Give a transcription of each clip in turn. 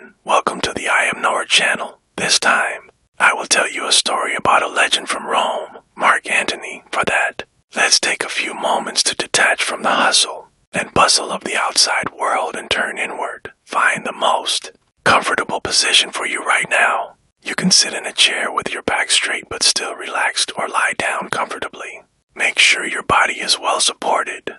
everyone, welcome to the I Am Noer Channel. This time, I will tell you a story about a legend from Rome, Mark Antony. For that, let's take a few moments to detach from the hustle and bustle of the outside world and turn inward. Find the most comfortable position for you right now. You can sit in a chair with your back straight but still relaxed, or lie down comfortably. Make sure your body is well supported.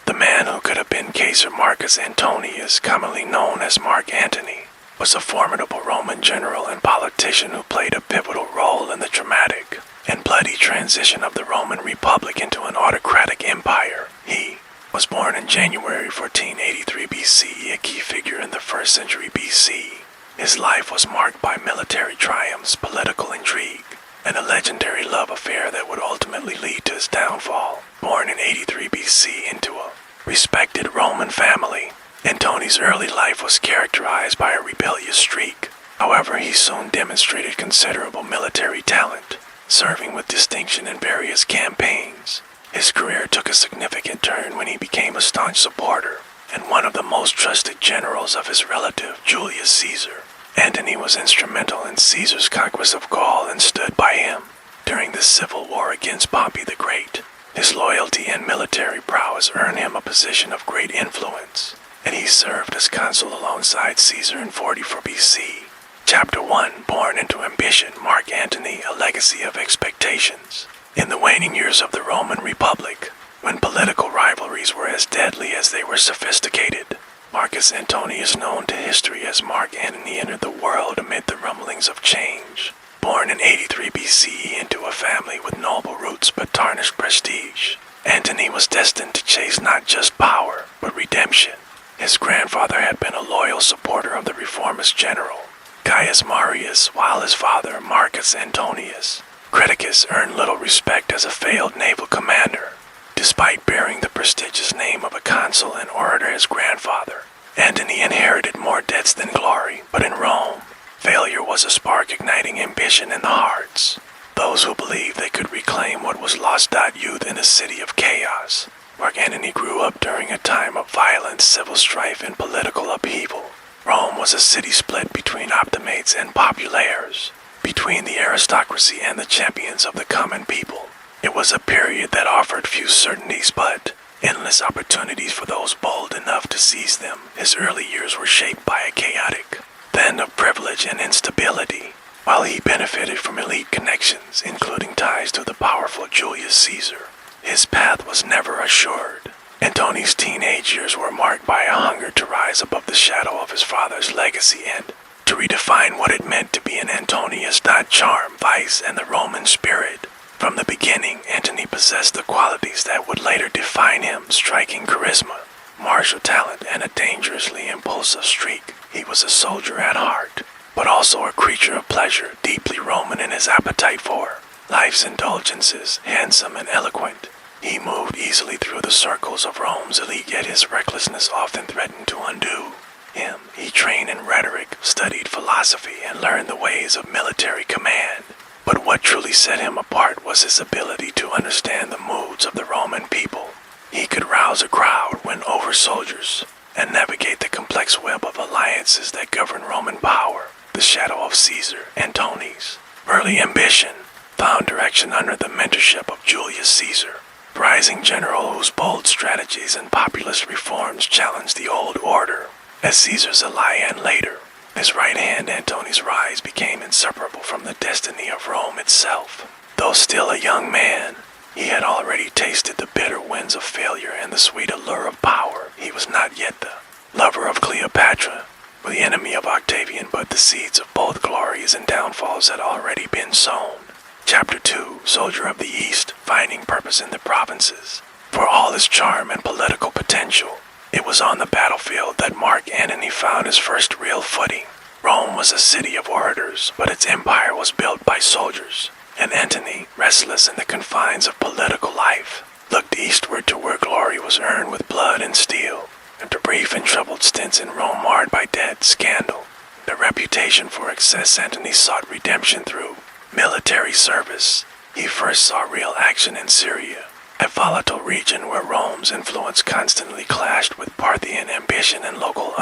The man who could have been Caesar Marcus Antonius, commonly known as Mark Antony, was a formidable Roman general and politician who played a pivotal role in the dramatic and bloody transition of the Roman Republic into an autocratic empire. He was born in January 1483 BC, a key figure in the 1st century BC. His life was marked by military triumphs, political intrigue, and a legendary love affair that would ultimately lead to his downfall. Born in 83 BC into a respected Roman family, Antony's early life was characterized by a rebellious streak. However, he soon demonstrated considerable military talent, serving with distinction in various campaigns. His career took a significant turn when he became a staunch supporter and one of the most trusted generals of his relative, Julius Caesar. Antony was instrumental in Caesar's conquest of Gaul and stood by him during the civil war against Pompey the Great. His loyalty and military prowess earned him a position of great influence, and he served as consul alongside Caesar in 44 BC. Chapter 1. Born into ambition, Mark Antony, a legacy of expectations. In the waning years of the Roman Republic, when political rivalries were as deadly as they were sophisticated, Marcus Antony is known to history as Mark Antony entered the world amid the rumblings of change. Born in 83 BC into a family with noble roots but tarnished prestige, Antony was destined to chase not just power, but redemption. His grandfather had been a loyal supporter of the reformist general, Gaius Marius, while his father, Marcus Antonius Criticus, earned little respect as a failed naval commander. Despite bearing the prestigious name of a consul and orator his grandfather, Antony inherited more debts than glory. But in Rome, failure was a spark igniting ambition in the hearts. Those who believed they could reclaim what was lost died youth in a city of chaos. Mark Antony grew up during a time of violence, civil strife, and political upheaval. Rome was a city split between optimates and populares, between the aristocracy and the champions of the common people. It was a period that offered few certainties but endless opportunities for those bold enough to seize them. His early years were shaped by a chaotic blend of privilege and instability. While he benefited from elite connections, including ties to the powerful Julius Caesar, his path was never assured. Antony's teenage years were marked by a hunger to rise above the shadow of his father's legacy and to redefine what it meant to be an Antonius. Charm, vice, and the Roman spirit. From the beginning, Antony possessed the qualities that would later define him: striking charisma, martial talent, and a dangerously impulsive streak. He was a soldier at heart, but also a creature of pleasure, deeply Roman in his appetite for life's indulgences. Handsome and eloquent, he moved easily through the circles of Rome's elite, yet his recklessness often threatened to undo him. He trained in rhetoric, studied philosophy, and learned the ways of military command. But what truly set him apart was his ability to understand the moods of the Roman people. He could rouse a crowd, win over soldiers, and navigate the complex web of alliances that govern Roman power. The shadow of Caesar, Antony's early ambition, found direction under the mentorship of Julius Caesar, a rising general whose bold strategies and populist reforms challenged the old order. As Caesar's ally and later his right hand, Antony's rise became inseparable from the destiny of Rome itself. Though still a young man, he had already tasted the bitter winds of failure and the sweet allure of power. He was not yet the lover of Cleopatra, or the enemy of Octavian, but the seeds of both glories and downfalls had already been sown. Chapter 2. Soldier of the East, finding purpose in the provinces. For all his charm and political potential, it was on the battlefield that Mark Antony found his first real footing. Rome was a city of orators, but its empire was built by soldiers, and Antony, restless in the confines of political life, looked eastward to where glory was earned with blood and steel. After brief and troubled stints in Rome marred by debt, scandal, and a reputation for excess, Antony sought redemption through military service. He first saw real action in Syria, a volatile region where Rome's influence constantly clashed with Parthian ambition and local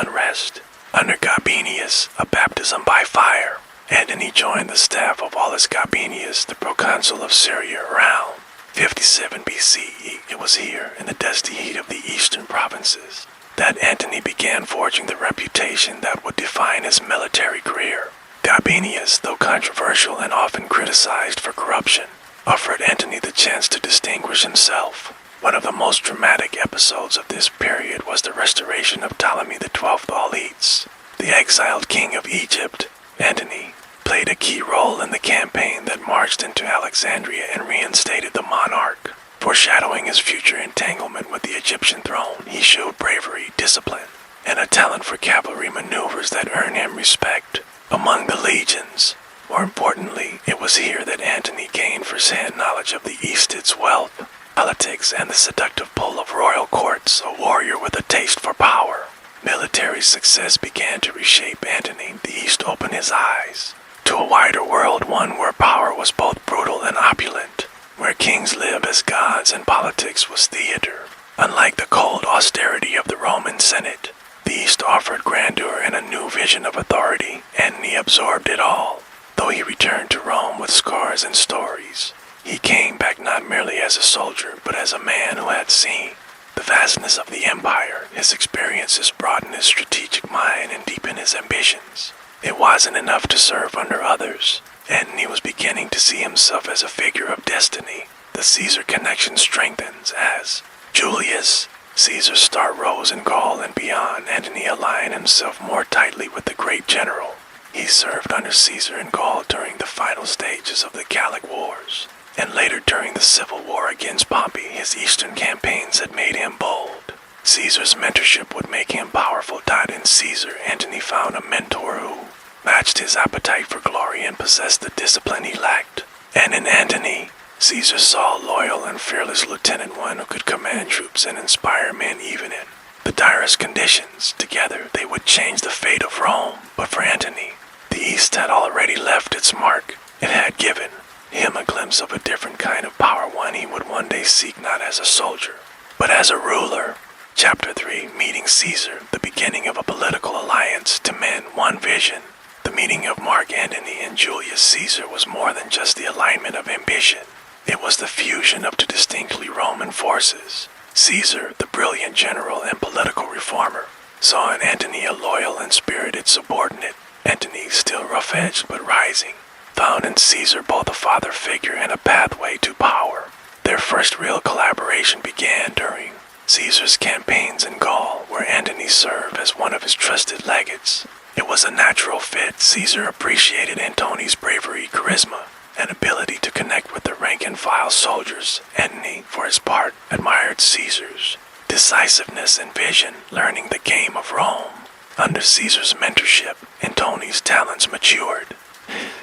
Gabinius, a baptism by fire. Antony joined the staff of Aulus Gabinius, the proconsul of Syria, around 57 BCE. It was here, in the dusty heat of the eastern provinces, that Antony began forging the reputation that would define his military career. Gabinius, though controversial and often criticized for corruption, offered Antony the chance to distinguish himself. One of the most dramatic episodes of this period was the restoration of Ptolemy XII Auletes, the exiled king of Egypt. Antony played a key role in the campaign that marched into Alexandria and reinstated the monarch. Foreshadowing his future entanglement with the Egyptian throne, he showed bravery, discipline, and a talent for cavalry maneuvers that earned him respect among the legions. More importantly, it was here that Antony gained first-hand knowledge of the East, its wealth, politics, and the seductive pull of royal courts, a warrior with a taste for power. Military success began to reshape Antony. The East opened his eyes to a wider world, one where power was both brutal and opulent, where kings lived as gods and politics was theater. Unlike the cold austerity of the Roman Senate, the East offered grandeur and a new vision of authority. Antony absorbed it all. Though he returned to Rome with scars and stories, he came back not merely as a soldier, but as a man who had seen the vastness of the empire. His experiences broadened his strategic mind and deepened his ambitions. It wasn't enough to serve under others. Antony was beginning to see himself as a figure of destiny. The Caesar connection strengthens as Julius Caesar's star rose in Gaul and beyond. Antony aligned himself more tightly with the great general. He served under Caesar in Gaul during the final stages of the Gallic Wars, and later during the civil war against Pompey. His eastern campaigns had made him bold. Caesar's mentorship would make him powerful. In Caesar, Antony found a mentor who matched his appetite for glory and possessed the discipline he lacked. And in Antony, Caesar saw a loyal and fearless lieutenant, one who could command troops and inspire men even in the direst conditions. Together, they would change the fate of Rome. But for Antony, the East had already left its mark. It had given him a glimpse of a different kind of power, one he would one day seek not as a soldier, but as a ruler. Chapter 3, Meeting Caesar, the beginning of a political alliance to men, one vision. The meeting of Mark Antony and Julius Caesar was more than just the alignment of ambition. It was the fusion of two distinctly Roman forces. Caesar, the brilliant general and political reformer, saw in Antony a loyal and spirited subordinate. Antony, still rough-edged but rising, found in Caesar both a father figure and a pathway to power. Their first real collaboration began during Caesar's campaigns in Gaul, where Antony served as one of his trusted legates. It was a natural fit. Caesar appreciated Antony's bravery, charisma, and ability to connect with the rank-and-file soldiers. Antony, for his part, admired Caesar's decisiveness and vision, learning the game of Rome. Under Caesar's mentorship, Antony's talents matured.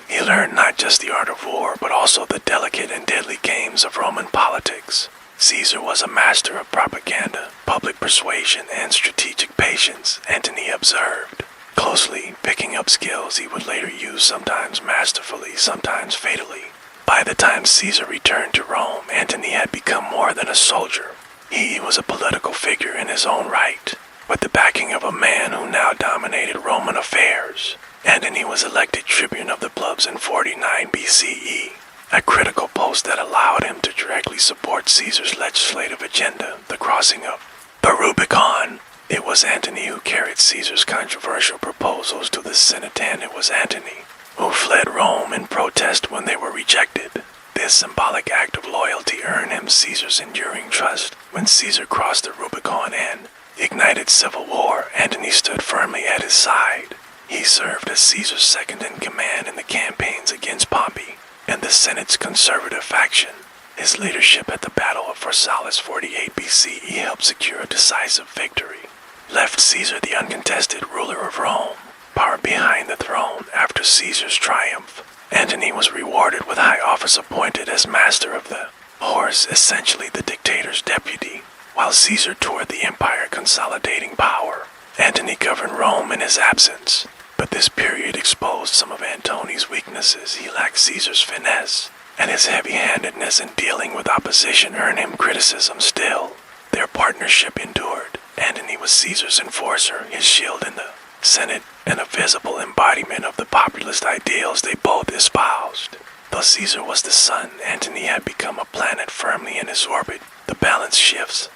He learned not just the art of war, but also the delicate and deadly games of Roman politics. Caesar was a master of propaganda, public persuasion, and strategic patience, Antony observed closely, picking up skills he would later use, sometimes masterfully, sometimes fatally. By the time Caesar returned to Rome, Antony had become more than a soldier. He was a political figure in his own right, with the backing of a man who now dominated Roman affairs. Antony was elected tribune of the plebs in 49 BCE, a critical post that allowed him to directly support Caesar's legislative agenda, the crossing of the Rubicon. It was Antony who carried Caesar's controversial proposals to the Senate, and it was Antony who fled Rome in protest when they were rejected. This symbolic act of loyalty earned him Caesar's enduring trust. When Caesar crossed the Rubicon and ignited civil war, Antony stood firmly at his side. He served as Caesar's second-in-command in the campaigns against Pompey and the Senate's conservative faction. His leadership at the Battle of Pharsalus 48 BCE helped secure a decisive victory, left Caesar the uncontested ruler of Rome, power behind the throne. After Caesar's triumph, Antony was rewarded with high office, appointed as master of the horse, essentially the dictator's deputy, while Caesar toured the empire consolidating power. Antony governed Rome in his absence, but this period exposed some of Antony's weaknesses. He lacked Caesar's finesse, and his heavy-handedness in dealing with opposition earned him criticism. Still, their partnership endured. Antony was Caesar's enforcer, his shield in the Senate, and a visible embodiment of the populist ideals they both espoused. Though Caesar was the sun, Antony had become a planet firmly in his orbit. The balance shifts.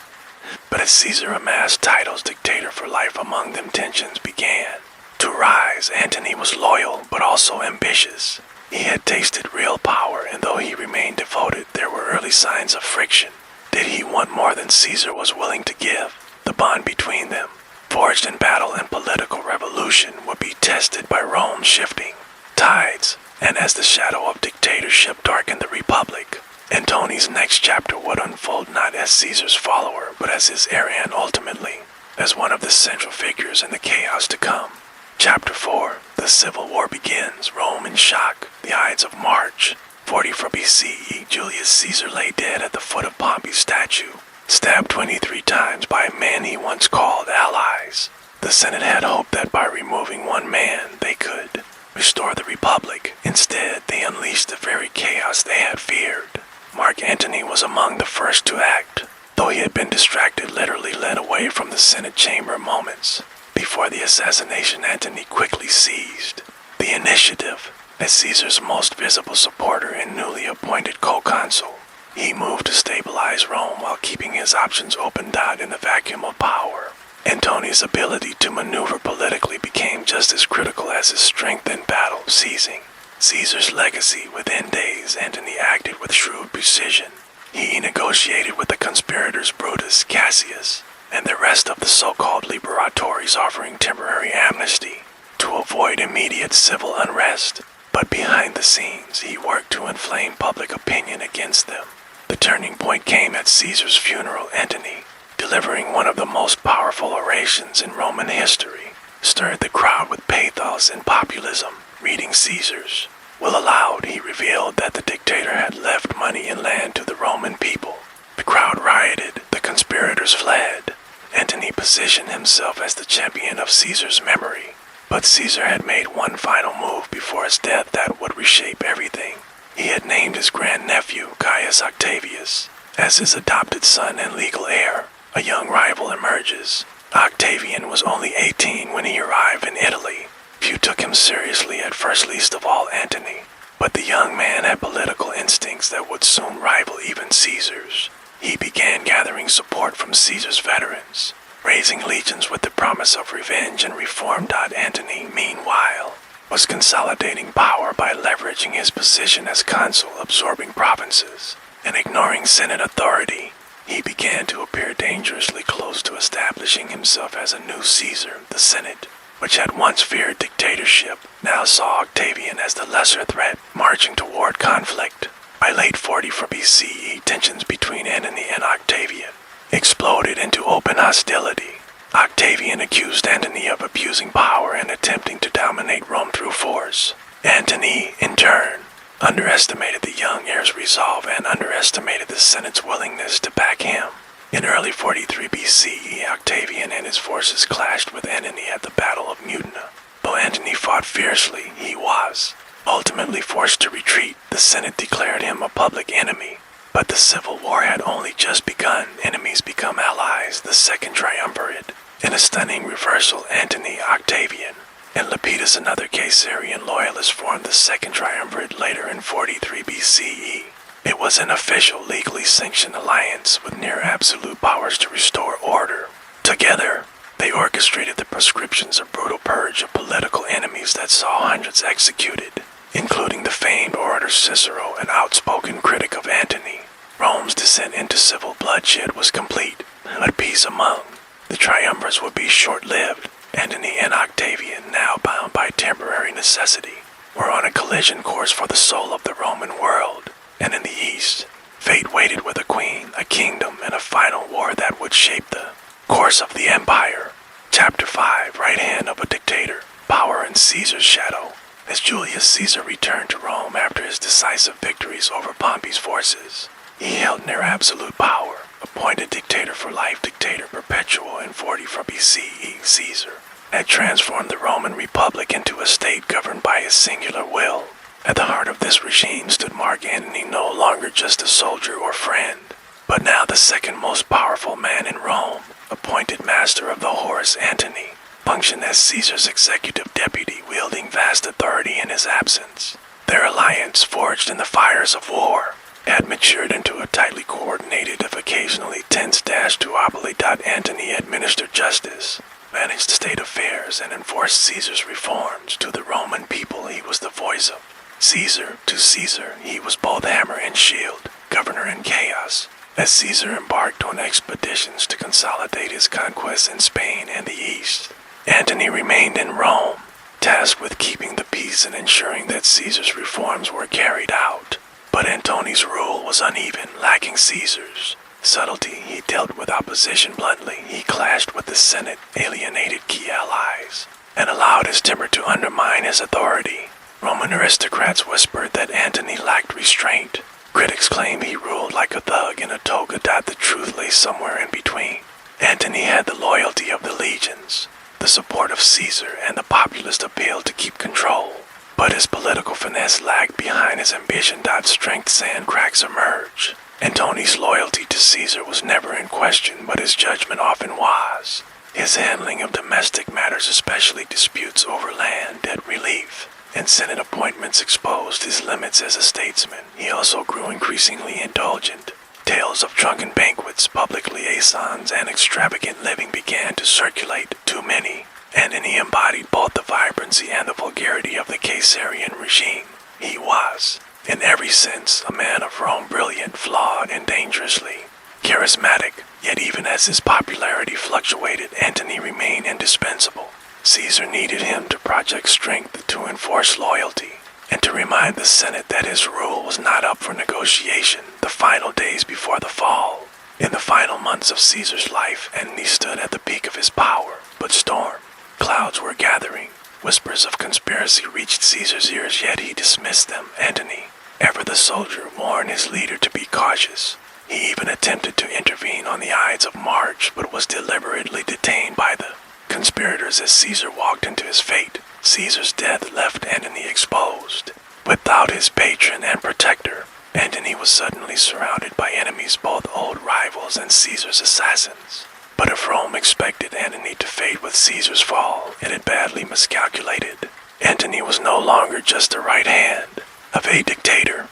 But as Caesar amassed titles dictator for life among them, tensions began to rise. Antony was loyal, but also ambitious. He had tasted real power, and though he remained devoted, there were early signs of friction. Did he want more than Caesar was willing to give? The bond between them, forged in battle and political revolution, would be tested by Rome's shifting tides, and as the shadow of dictatorship darkened the Republic, Antony's next chapter would unfold not as Caesar's follower, but as his heir and ultimately as one of the central figures in the chaos to come. Chapter 4. The Civil War begins. Rome in shock. The Ides of March. 44 BCE. Julius Caesar lay dead at the foot of Pompey's statue, stabbed 23 times by men he once called allies. The Senate had hoped that by removing one man, they could restore the Republic. Instead, they unleashed the very chaos they had feared. Mark Antony was among the first to act, though he had been distracted, literally led away from the Senate chamber moments before the assassination. Antony quickly seized the initiative. As Caesar's most visible supporter and newly appointed co-consul, he moved to stabilize Rome while keeping his options open. In the vacuum of power, Antony's ability to maneuver politically became just as critical as his strength in battle. Seizing Caesar's legacy, within days, Antony acted with shrewd precision. He negotiated with the conspirators Brutus, Cassius, and the rest of the so-called liberatores, offering temporary amnesty to avoid immediate civil unrest. But behind the scenes, he worked to inflame public opinion against them. The turning point came at Caesar's funeral. Antony, delivering one of the most powerful orations in Roman history, stirred the crowd with pathos and populism. Reading Caesar's will aloud, he revealed that the dictator had left money and land to the Roman people. The crowd rioted, the conspirators fled. Antony positioned himself as the champion of Caesar's memory. But Caesar had made one final move before his death that would reshape everything. He had named his grandnephew, Caius Octavius, as his adopted son and legal heir. A young rival emerges. Octavian was only 18 when he arrived in Italy. Few took him seriously at first, least of all Antony. But the young man had political instincts that would soon rival even Caesar's. He began gathering support from Caesar's veterans, raising legions with the promise of revenge and reform. Antony, meanwhile, was consolidating power by leveraging his position as consul, absorbing provinces, and ignoring Senate authority. He began to appear dangerously close to establishing himself as a new Caesar. The Senate, which had once feared dictatorship, now saw Octavian as the lesser threat, marching toward conflict. By late 44 BCE, tensions between Antony and Octavian exploded into open hostility. Octavian accused Antony of abusing power and attempting to dominate Rome through force. Antony, in turn, underestimated the young heir's resolve and underestimated the Senate's willingness to back him. In early 43 BCE, Octavian and his forces clashed with Antony at the Battle of Mutina. Though Antony fought fiercely, he was ultimately forced to retreat. The Senate declared him a public enemy. But the Civil War had only just begun. Enemies become allies. The Second Triumvirate, in a stunning reversal, Antony, Octavian, and Lepidus, another Caesarian loyalist, formed the Second Triumvirate later in 43 BCE. It was an official, legally sanctioned alliance with near absolute powers to restore order. Together, they orchestrated the proscriptions, a brutal purge of political enemies that saw hundreds executed, including the famed orator Cicero, an outspoken critic of Antony. Rome's descent into civil bloodshed was complete, but peace among the triumvirs would be short-lived. Antony and Octavian, now bound by temporary necessity, were on a collision course for the soul of the Roman world. And in the east, fate waited with a queen, a kingdom, and a final war that would shape the course of the empire. Chapter 5. Right hand of a dictator. Power in Caesar's shadow. As Julius Caesar returned to Rome after his decisive victories over Pompey's forces, he held near absolute power. Appointed dictator for life, dictator perpetual in 44 BCE, Caesar had transformed the Roman Republic into a state governed by his singular will. At the heart of this regime stood Mark Antony, no longer just a soldier or friend, but now the second most powerful man in Rome, appointed master of the horse. Antony functioned as Caesar's executive deputy, wielding vast authority in his absence. Their alliance, forged in the fires of war, had matured into a tightly coordinated, if occasionally tense, duopoly. Antony administered justice, managed state affairs, and enforced Caesar's reforms. To the Roman people he was the voice of Caesar. To Caesar he was both hammer and shield, governor and chaos. As Caesar embarked on expeditions to consolidate his conquests in Spain and the East, Antony remained in Rome, tasked with keeping the peace and ensuring that Caesar's reforms were carried out. But Antony's rule was uneven, lacking Caesar's subtlety. He dealt with opposition bluntly. He clashed with the Senate, alienated key allies, and allowed his temper to undermine his authority. Roman aristocrats whispered that Antony lacked restraint. Critics claim he ruled like a thug in a toga. The truth lay somewhere in between. Antony had the loyalty of the legions, the support of Caesar, and the populist appeal to keep control. But his political finesse lagged behind his ambition. Strengths and cracks emerge. Antony's loyalty to Caesar was never in question, but his judgment often was. His handling of domestic matters, especially disputes over land, debt relief, and Senate appointments, exposed his limits as a statesman. He also grew increasingly indulgent. Tales of drunken banquets, public liaisons, and extravagant living began to circulate. Too many. Antony embodied both the vibrancy and the vulgarity of the Caesarian regime. He was, in every sense, a man of Rome, brilliant, flawed, and dangerously charismatic. Yet even as his popularity fluctuated, Antony remained indispensable. Caesar needed him to project strength, to enforce loyalty, and to remind the Senate that his rule was not up for negotiation. The final days before the fall. In the final months of Caesar's life, Antony stood at the peak of his power, but storm clouds were gathering. Whispers of conspiracy reached Caesar's ears, yet he dismissed them. Antony, ever the soldier, warned his leader to be cautious. He even attempted to intervene on the Ides of March, but was deliberately detained by the conspirators as Caesar walked into his fate. Caesar's death left Antony exposed. Without his patron and protector, Antony was suddenly surrounded by enemies, both old rivals and Caesar's assassins. But if Rome expected Antony to fade with Caesar's fall, it had badly miscalculated. Antony was no longer just the right hand of a dictator.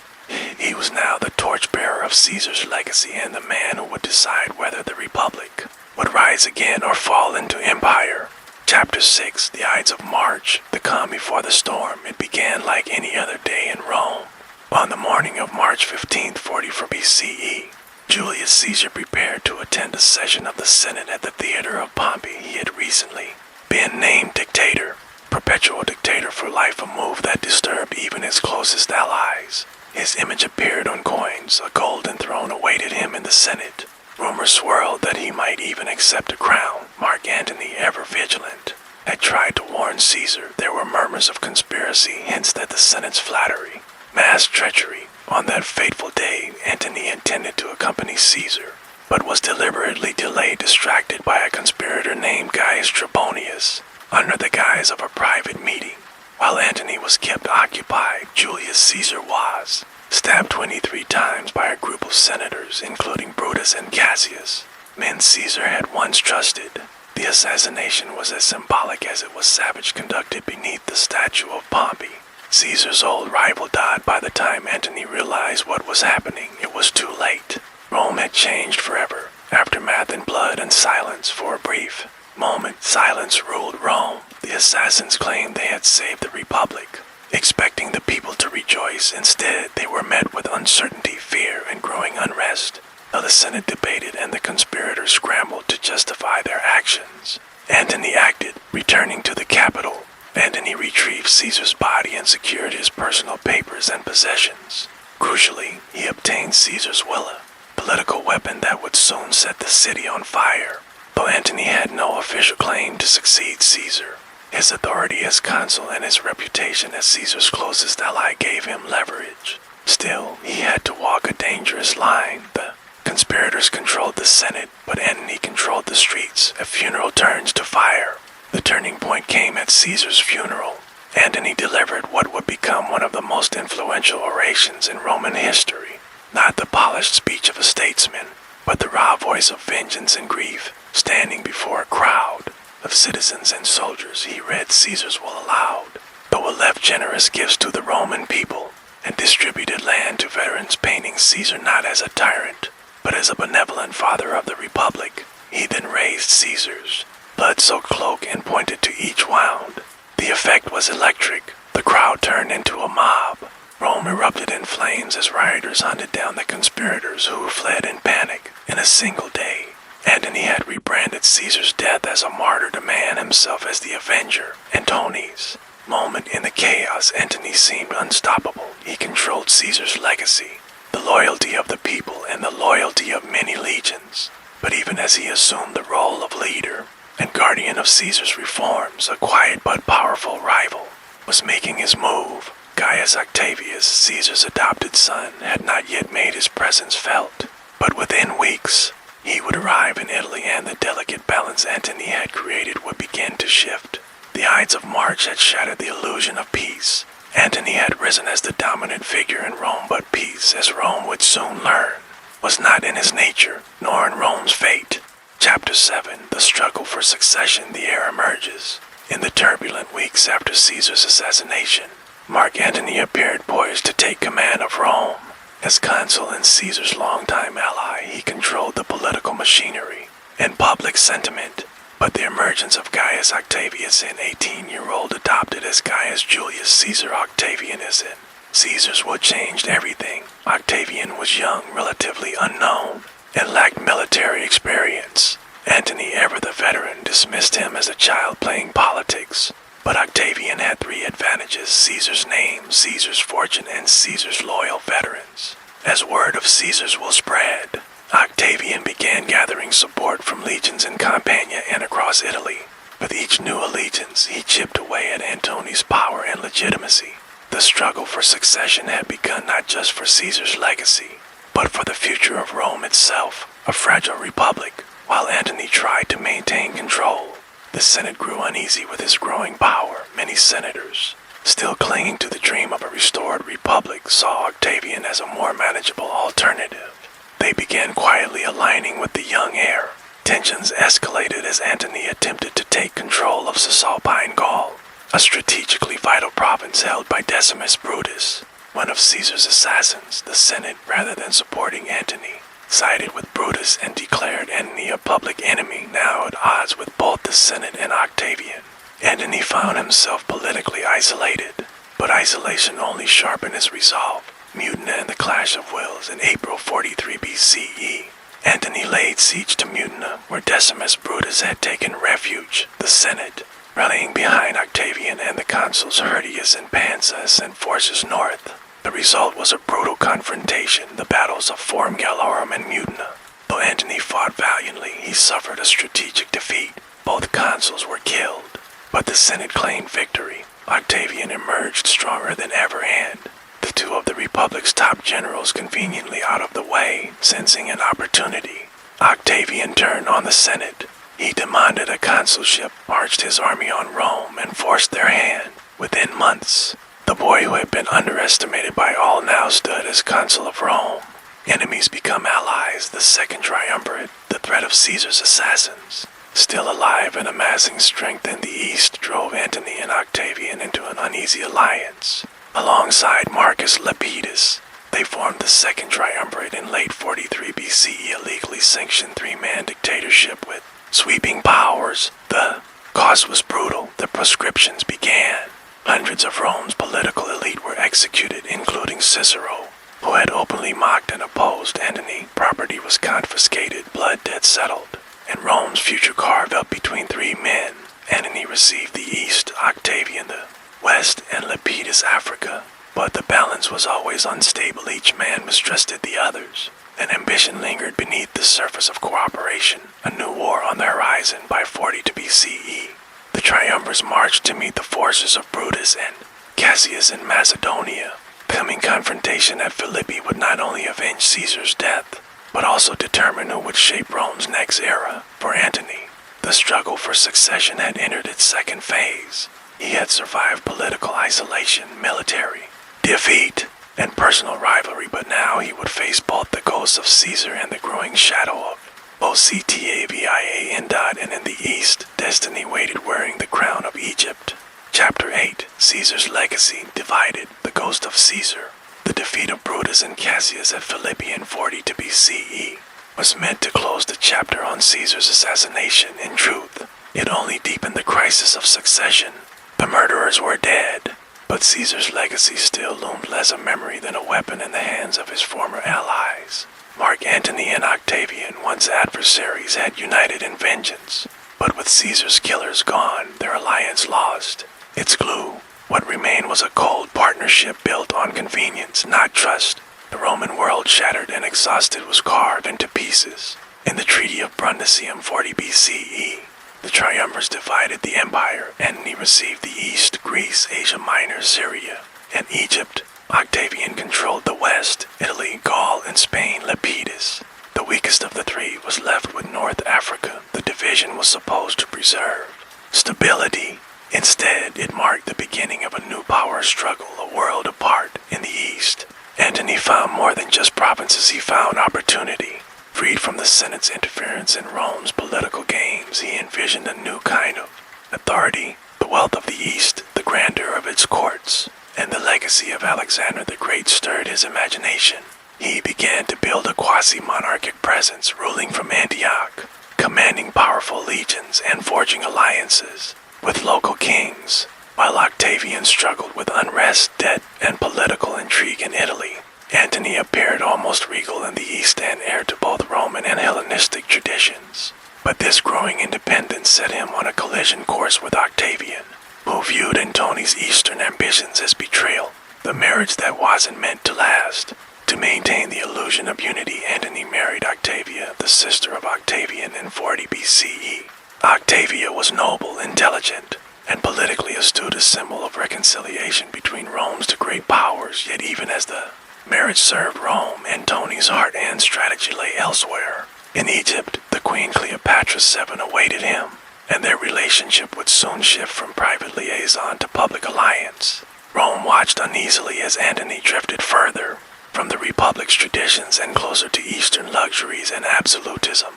He was now the torchbearer of Caesar's legacy and the man who would decide whether the Republic would rise again or fall into empire. Chapter 6, the Ides of March, the calm before the storm. It began like any other day in Rome. On the morning of March 15th, 44 BCE, Julius Caesar prepared to attend a session of the Senate at the theater of Pompey. He had recently been named dictator, perpetual dictator for life, a move that disturbed even his closest allies. His image appeared on coins. A golden throne awaited him in the Senate. Rumors swirled that he might even accept a crown. Mark Antony, ever vigilant, had tried to warn Caesar. There were murmurs of conspiracy, hints that the Senate's flattery, mass treachery. On that fateful day, Antony intended to accompany Caesar, but was deliberately delayed, distracted by a conspirator named Gaius Trebonius, under the guise of a private meeting. While Antony was kept occupied, Julius Caesar was stabbed 23 times by a group of senators, including Brutus and Cassius, men Caesar had once trusted. The assassination was as symbolic as it was savage, conducted beneath the statue of Pompey, Caesar's old rival. Died by the time Antony realized what was happening. It was too late. Rome had changed forever. Aftermath and blood and silence. For a brief moment, silence ruled Rome. The assassins claimed they had saved the Republic, expecting the people to rejoice. Instead, they were met with uncertainty, fear, and growing unrest. Now the Senate debated and the conspirators scrambled to justify their actions. Antony acted, returning to the capital. Antony retrieved Caesar's body and secured his personal papers and possessions. Crucially, he obtained Caesar's villa, political weapon that would soon set the city on fire. Though Antony had no official claim to succeed Caesar, his authority as consul and his reputation as Caesar's closest ally gave him leverage. Still, he had to walk a dangerous line. The conspirators controlled the Senate, but Antony controlled the streets. A funeral turns to fire. The turning point came at Caesar's funeral. Antony delivered what would become one of the most influential orations in Roman history. Not the polished speech of a statesman, but the raw voice of vengeance and grief. Standing before a crowd, of citizens and soldiers he read Caesar's will aloud. Though left generous gifts to the Roman people and distributed land to veterans, painting Caesar not as a tyrant, but as a benevolent father of the Republic. He then raised Caesar's blood-soaked cloak and pointed to each wound. The effect was electric. The crowd turned into a mob. Rome erupted in flames as rioters hunted down the conspirators who fled in panic. In a single day, Antony had rebranded Caesar's death as a martyr to man, himself as the avenger. Antony's moment in the chaos, Antony seemed unstoppable. He controlled Caesar's legacy, the loyalty of the people, and the loyalty of many legions. But even as he assumed the role of leader and guardian of Caesar's reforms, a quiet but powerful rival was making his move. Gaius Octavius, Caesar's adopted son, had not yet made his presence felt. But within weeks, he would arrive in Italy, and the delicate balance Antony had created would begin to shift. The Ides of March had shattered the illusion of peace. Antony had risen as the dominant figure in Rome, but peace, as Rome would soon learn, was not in his nature, nor in Rome's fate. Chapter 7. The Struggle for Succession. The heir emerges. In the turbulent weeks after Caesar's assassination, Mark Antony appeared poised to take command of Rome. As consul and Caesar's longtime ally, he controlled the political machinery and public sentiment. But the emergence of Gaius Octavius, an 18-year-old adopted as Gaius Julius Caesar Octavianism, Caesar's will changed everything. Octavian was young, relatively unknown, and lacked military experience. Antony, ever the veteran, dismissed him as a child playing politics. But Octavian had three advantages: Caesar's name, Caesar's fortune, and Caesar's loyal veterans. As word of Caesar's will spread, Octavian began gathering support from legions in Campania and across Italy. With each new allegiance, he chipped away at Antony's power and legitimacy. The struggle for succession had begun not just for Caesar's legacy, but for the future of Rome itself, a fragile republic. While Antony tried to maintain control, the Senate grew uneasy with his growing power. Many senators, still clinging to the dream of a restored republic, saw Octavian as a more manageable alternative. They began quietly aligning with the young heir. Tensions escalated as Antony attempted to take control of Cisalpine Gaul, a strategically vital province held by Decimus Brutus, one of Caesar's assassins. The Senate, rather than supporting Antony, sided with Brutus and declared Antony a public enemy, now at odds with both the Senate and Octavian. Antony found himself politically isolated, but isolation only sharpened his resolve. Mutina and the clash of wills. In April 43 BCE, Antony laid siege to Mutina, where Decimus Brutus had taken refuge. The Senate, rallying behind Octavian and the consuls Hirtius and Pansa, sent forces north. The result was a brutal confrontation, the battles of Forum Gallorum and Mutina. Though Antony fought valiantly, he suffered a strategic defeat. Both consuls were killed, but the Senate claimed victory. Octavian emerged stronger than ever, and the two of the Republic's top generals conveniently out of the way. Sensing an opportunity, Octavian turned on the Senate. He demanded a consulship, marched his army on Rome, and forced their hand. Within months, the boy who had been underestimated by all now stood as consul of Rome. Enemies become allies. The second triumvirate, the threat of Caesar's assassins, still alive and amassing strength in the east, drove Antony and Octavian into an uneasy alliance. Alongside Marcus Lepidus, they formed the second triumvirate in late 43 BCE, a legally sanctioned three-man dictatorship with sweeping powers. The cost was brutal. The proscriptions began. Hundreds of Rome's political elite were executed, including Cicero, who had openly mocked and opposed Antony. Property was confiscated, blood debt settled, and Rome's future carved up between three men. Antony received the east, Octavian the west, and Lepidus Africa. But the balance was always unstable. Each man mistrusted the others, and ambition lingered beneath the surface of cooperation. A new war on the horizon. By 42 BCE, the triumvirs marched to meet the forces of Brutus and Cassius in Macedonia. The coming confrontation at Philippi would not only avenge Caesar's death, but also determine who would shape Rome's next era. For Antony, the struggle for succession had entered its second phase. He had survived political isolation, military defeat, and personal rivalry, but now he would face both the ghosts of Caesar and the growing shadow of Octavia, and in the east, Destiny waited wearing the crown of Egypt. Chapter 8, Caesar's Legacy Divided, the Ghost of Caesar. The defeat of Brutus and Cassius at Philippi in 42 BCE was meant to close the chapter on Caesar's assassination. In truth, it only deepened the crisis of succession. The murderers were dead, but Caesar's legacy still loomed less a memory than a weapon in the hands of his former allies. Mark Antony and Octavian, once adversaries, had united in vengeance, but with Caesar's killers gone, their alliance lost its glue. What remained was a cold partnership built on convenience, not trust. The Roman world, shattered and exhausted, was carved into pieces. In the Treaty of Brundisium 40 BCE, the triumvirs divided the empire. Antony received the east, Greece, Asia Minor, Syria, and Egypt. Octavian controlled the west, Italy, Gaul, and Spain. Lepidus, the weakest of the three, was left with North Africa. The division was supposed to preserve stability. Instead, it marked the beginning of a new power struggle, a world apart. In the east, Antony found more than just provinces. He found opportunity. Freed from the Senate's interference in Rome's political games, he envisioned a new kind of authority. The wealth of the East, the grandeur of its courts, and the legacy of Alexander the Great stirred his imagination. He began to build a quasi-monarchic presence, ruling from Antioch, commanding powerful legions and forging alliances with local kings. While Octavian struggled with unrest, debt, and political intrigue in Italy, Antony appeared almost regal in the East and heir to both Roman and Hellenistic traditions. But this growing independence set him on a collision course with Octavian, who viewed Antony's Eastern ambitions as betrayal, the marriage that wasn't meant to last. To maintain the illusion of unity, Antony married Octavia, the sister of Octavian, in 40 BCE. Octavia was noble, intelligent, and politically astute, a symbol of reconciliation between Rome's two great powers. Yet even as the marriage served Rome, Antony's heart and strategy lay elsewhere. In Egypt, the Queen Cleopatra VII awaited him, and their relationship would soon shift from private liaison to public alliance. Rome watched uneasily as Antony drifted further from the Republic's traditions and closer to Eastern luxuries and absolutism.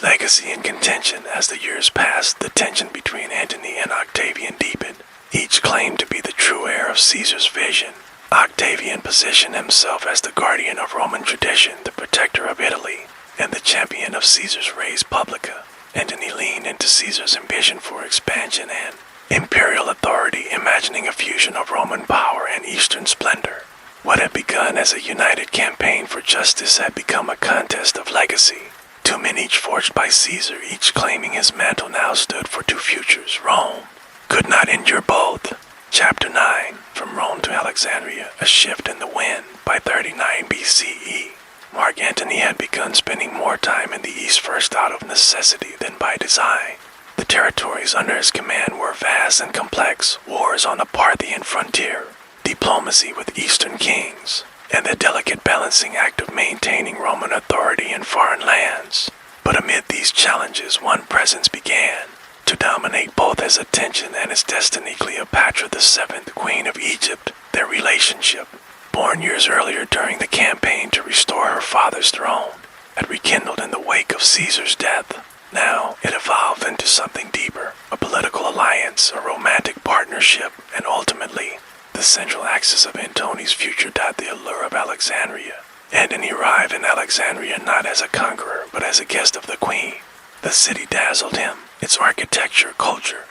Legacy and contention. As the years passed, the tension between Antony and Octavian deepened. Each claimed to be the true heir of Caesar's vision. Octavian positioned himself as the guardian of Roman tradition, the protector of Italy, and the champion of Caesar's res publica. Antony leaned into Caesar's ambition for expansion and imperial authority, imagining a fusion of Roman power and Eastern splendor. What had begun as a united campaign for justice had become a contest of legacy. Two men, each forged by Caesar, each claiming his mantle, now stood for two futures. Rome could not endure both. Chapter 9, From Rome to Alexandria, a shift in the wind. By 39 BCE, Mark Antony had begun spending more time in the East, first out of necessity than by design. The territories under his command were vast and complex. Wars on the Parthian frontier, diplomacy with Eastern kings, and the delicate balancing act of maintaining Roman authority in foreign lands. But amid these challenges, one presence began to dominate both his attention and his destiny: Cleopatra VII, Queen of Egypt. Their relationship, born years earlier during the campaign to restore her father's throne, had rekindled in the wake of Caesar's death. Now it evolved into something deeper, a political alliance, a romantic partnership, and ultimately the central axis of Antony's future. The allure of Alexandria. Antony arrived in Alexandria not as a conqueror, but as a guest of the queen. The city dazzled him. Its architecture, culture,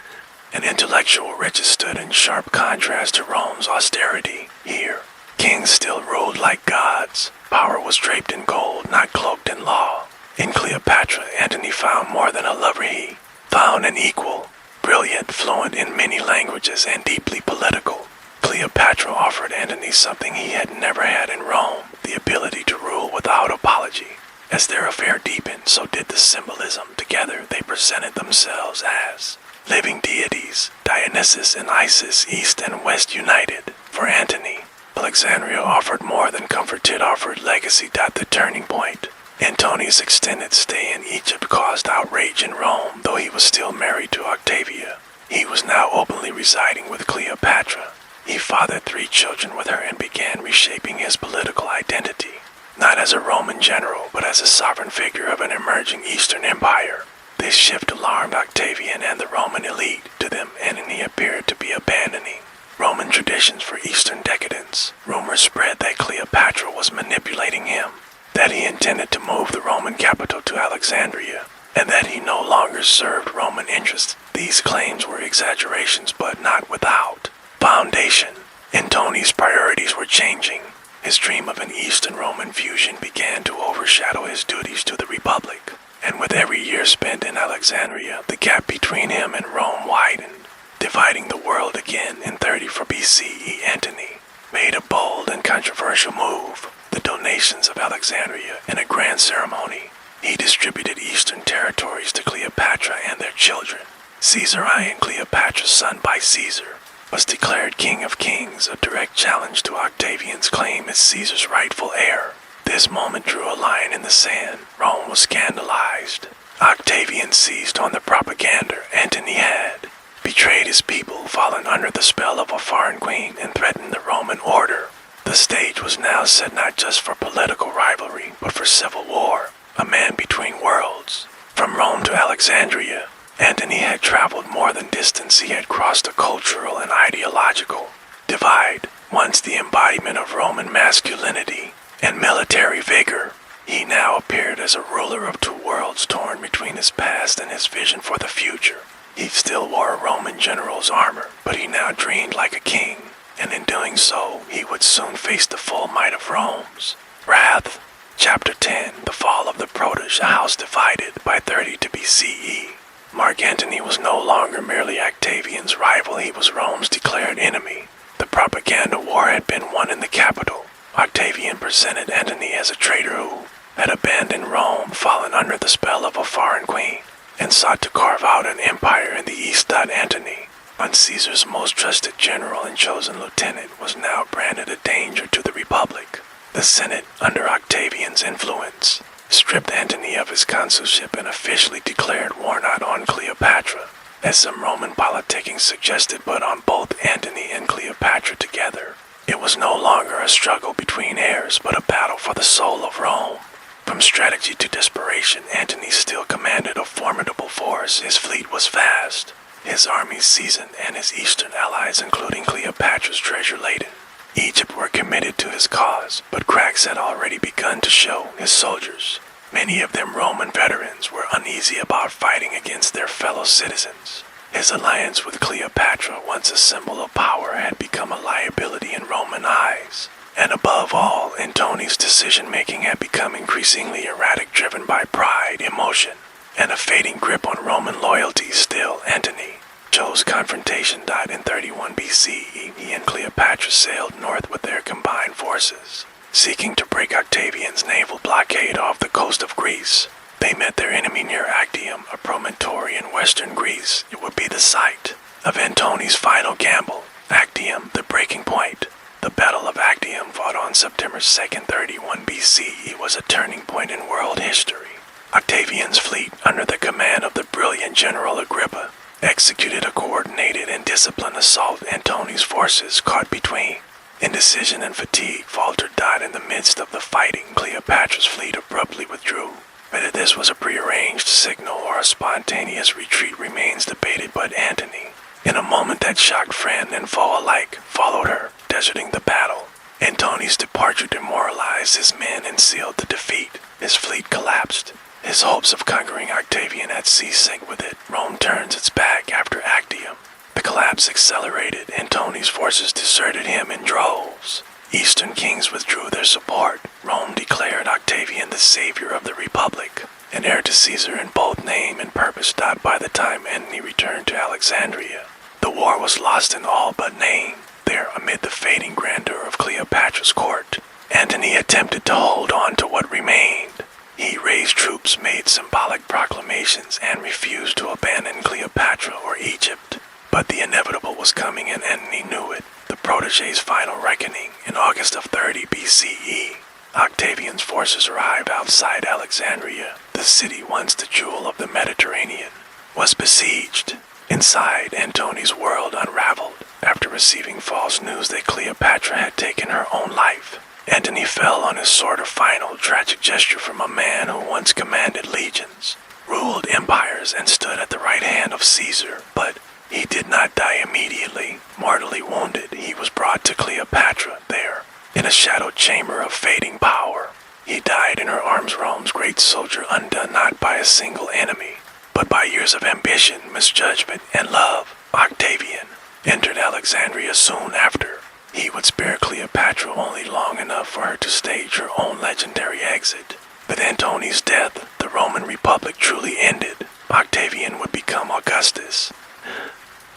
and intellectual riches stood in sharp contrast to Rome's austerity. Here, kings still ruled like gods. Power was draped in gold, not cloaked in law. In Cleopatra, Antony found more than a lover. He found an equal, brilliant, fluent in many languages, and deeply political. Cleopatra offered Antony something he had never had in Rome: the ability to rule without apology. As their affair deepened, so did the symbolism. Together, they presented themselves as living deities, Dionysus and Isis, East and West united. For Antony, Alexandria offered more than comfort, it offered legacy. The turning point. Antony's extended stay in Egypt caused outrage in Rome. Though he was still married to Octavia, he was now openly residing with Cleopatra. He fathered 3 children with her and began reshaping his political identity. not as a Roman general, but as a sovereign figure of an emerging Eastern empire. This shift alarmed Octavian and the Roman elite. To them, Antony appeared to be abandoning Roman traditions for Eastern decadence. Rumors spread that Cleopatra was manipulating him, that he intended to move the Roman capital to Alexandria, and that he no longer served Roman interests. These claims were exaggerations, but not without foundation. Antony's priorities were changing. His dream of an Eastern Roman fusion began to overshadow his duties to the Republic, and with every year spent in Alexandria, the gap between him and Rome widened, dividing the world again. In 34 BCE, Antony made a bold and controversial move: the donations of Alexandria. In a grand ceremony, he distributed eastern territories to Cleopatra and their children. Caesar, I Am Cleopatra's son by Caesar, was declared King of Kings, a direct challenge to Octavian's claim as Caesar's rightful heir. This moment drew a line in the sand. Rome was scandalized. Octavian seized on the propaganda. Antony had betrayed his people, fallen under the spell of a foreign queen, and threatened the Roman order. The stage was now set not just for political rivalry, but for civil war, a man between worlds. From Rome to Alexandria, Antony had traveled more than distance. He had crossed a cultural and ideological divide. Once the embodiment of Roman masculinity and military vigor, he now appeared as a ruler of two worlds, torn between his past and his vision for the future. He still wore a Roman general's armor, but he now dreamed like a king, and in doing so, he would soon face the full might of Rome's wrath. Chapter 10, The Fall of the Protosh, a house divided. By 32 BCE, Mark Antony was no longer merely Octavian's rival, he was Rome's declared enemy. The propaganda war had been won in the capital. Octavian presented Antony as a traitor who had abandoned Rome, fallen under the spell of a foreign queen, and sought to carve out an empire in the east. Antony, once Caesar's most trusted general and chosen lieutenant, was now branded a danger to the Republic. The Senate, under Octavian's influence, stripped Antony of his consulship and officially declared war not on Cleopatra, as some Roman politicking suggested, but on both Antony and Cleopatra together. It was no longer a struggle between heirs, but a battle for the soul of Rome. From strategy to desperation, Antony still commanded a formidable force. His fleet was vast, his army seasoned, and his eastern allies, including Cleopatra's, treasure-laden. Egypt were committed to his cause, but cracks had already begun to show. His soldiers, many of them Roman veterans, were uneasy about fighting against their fellow citizens. His alliance with Cleopatra, once a symbol of power, had become a liability in Roman eyes. And above all, Antony's decision-making had become increasingly erratic, driven by pride, emotion, and a fading grip on Roman loyalty. Still, Antony chose confrontation. In 31 BCE, he and Cleopatra sailed north with their combined forces, seeking to break Octavian's naval blockade off the coast of Greece. They met their enemy near Actium, a promontory in western Greece. It would be the site of Antony's final gamble. Actium, the breaking point. The Battle of Actium, fought on September 2nd, 31 BCE, was a turning point in world history. Octavian's fleet, under the command of the brilliant General Agrippa, executed a coordinated and disciplined assault. Antony's forces, caught between indecision and fatigue, faltered. In the midst of the fighting, Cleopatra's fleet abruptly withdrew. Whether this was a prearranged signal or a spontaneous retreat remains debated, but Antony, in a moment that shocked friend and foe alike, followed her, deserting the battle. Antony's departure demoralized his men and sealed the defeat. His fleet collapsed. His hopes of conquering Octavian at sea sank with it. Rome turns its back after Actium. The collapse accelerated. Antony's forces deserted him in droves. Eastern kings withdrew their support. Rome declared Octavian the savior of the Republic, an heir to Caesar in both name and purpose. By the time Antony returned to Alexandria, the war was lost in all but name. There, amid the fading grandeur of Cleopatra's court, Antony attempted to hold on to what remained. He raised troops, made symbolic proclamations, and refused to abandon Cleopatra or Egypt. But the inevitable was coming, and Antony knew it. The protégé's final reckoning. In August of 30 BCE, Octavian's forces arrived outside Alexandria. The city, once the jewel of the Mediterranean, was besieged. Inside, Antony's world unraveled. After receiving false news that Cleopatra had taken her own life, Antony fell on his sort of final tragic gesture from a man who once commanded legions, ruled empires, and stood at the right hand of Caesar, but he did not die immediately. Mortally wounded, he was brought to Cleopatra there, in a shadowed chamber of fading power. He died in her arms Rome's great soldier, undone not by a single enemy, but by years of ambition, misjudgment, and love. Octavian entered Alexandria soon after. He would spare Cleopatra only long enough for her to stage her own legendary exit. With Antony's death, the Roman Republic truly ended. Octavian would become Augustus,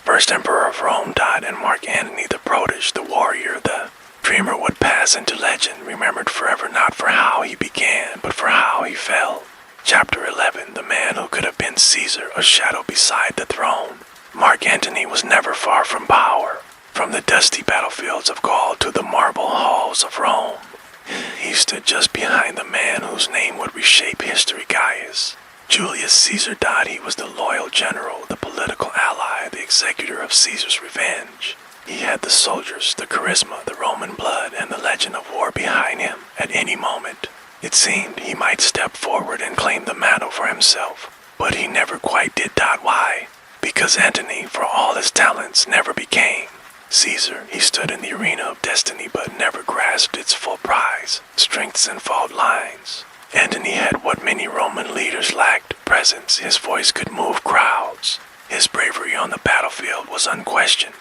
first emperor of Rome, died, and Mark Antony, the protege, the warrior, the dreamer, would pass into legend, remembered forever not for how he began, but for how he fell. Chapter 11, the man who could have been Caesar, a shadow beside the throne. Mark Antony was never far from power. From the dusty battlefields of Gaul to the marble halls of Rome, he stood just behind the man whose name would reshape history, Gaius. Julius Caesar died. He was the loyal general, the political ally, the executor of Caesar's revenge. He had the soldiers, the charisma, the Roman blood, and the legend of war behind him. At any moment, it seemed he might step forward and claim the mantle for himself. But he never quite did. Why? Because Antony, for all his talents, never became Caesar. He stood in the arena of destiny but never grasped its full prize, strengths and fault lines. Antony had what many Roman leaders lacked, presence. His voice could move crowds. His bravery on the battlefield was unquestioned.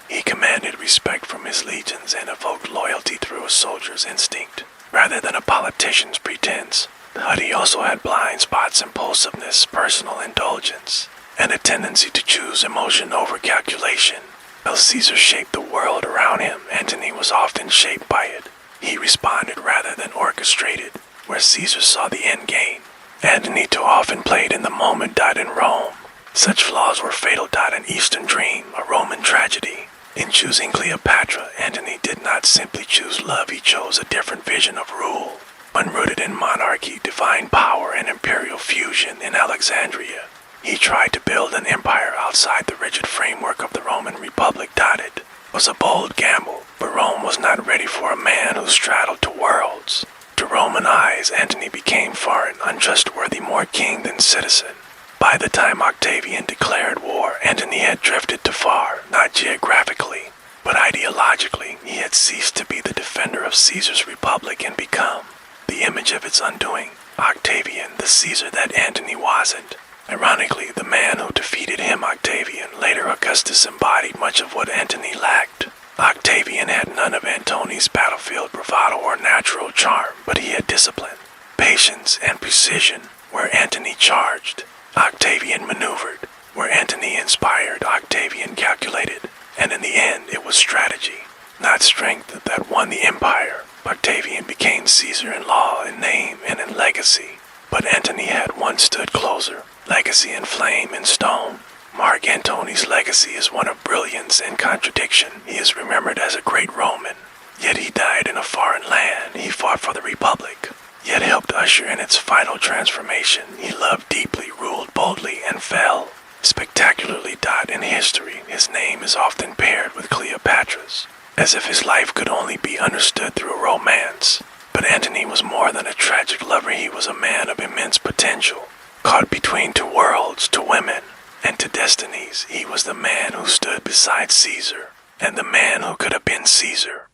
He commanded respect from his legions and evoked loyalty through a soldier's instinct, rather than a politician's pretense. But he also had blind spots, impulsiveness, personal indulgence, and a tendency to choose emotion over calculation. While Caesar shaped the world around him, Antony was often shaped by it. He responded rather than orchestrated. Where Caesar saw the end game, Antony too often played in the moment. In Rome, such flaws were fatal. An Eastern dream, a Roman tragedy. In choosing Cleopatra, Antony did not simply choose love, he chose a different vision of rule, one rooted in monarchy, divine power, and imperial fusion. In Alexandria, he tried to build an empire outside the rigid framework of the Roman Republic. It was a bold gamble, but Rome was not ready for a man who straddled two worlds. To Roman eyes, Antony became foreign, untrustworthy, more king than citizen. By the time Octavian declared war, Antony had drifted too far, not geographically, but ideologically. He had ceased to be the defender of Caesar's republic and become the image of its undoing. Octavian, the Caesar that Antony wasn't. Ironically, the man who defeated him, Octavian, later Augustus, embodied much of what Antony lacked. Octavian had none of Antony's battlefield bravado or natural charm, but he had discipline, patience, and precision. Where Antony charged, Octavian maneuvered. Where Antony inspired, Octavian calculated. And in the end, it was strategy, not strength, that won the empire. Octavian became Caesar in law, in name, and in legacy. But Antony had once stood closer, legacy in flame and stone. Mark Antony's legacy is one of brilliance and contradiction. He is remembered as a great Roman, yet he died in a foreign land. He fought for the Republic, yet helped usher in its final transformation. He loved deeply, ruled boldly, and fell spectacularly. In history, his name is often paired with Cleopatra's, as if his life could only be understood through romance. But Antony was more than a tragic lover. He was a man of immense potential, caught between two worlds, two women, and to destinies. He was the man who stood beside Caesar, and the man who could have been Caesar.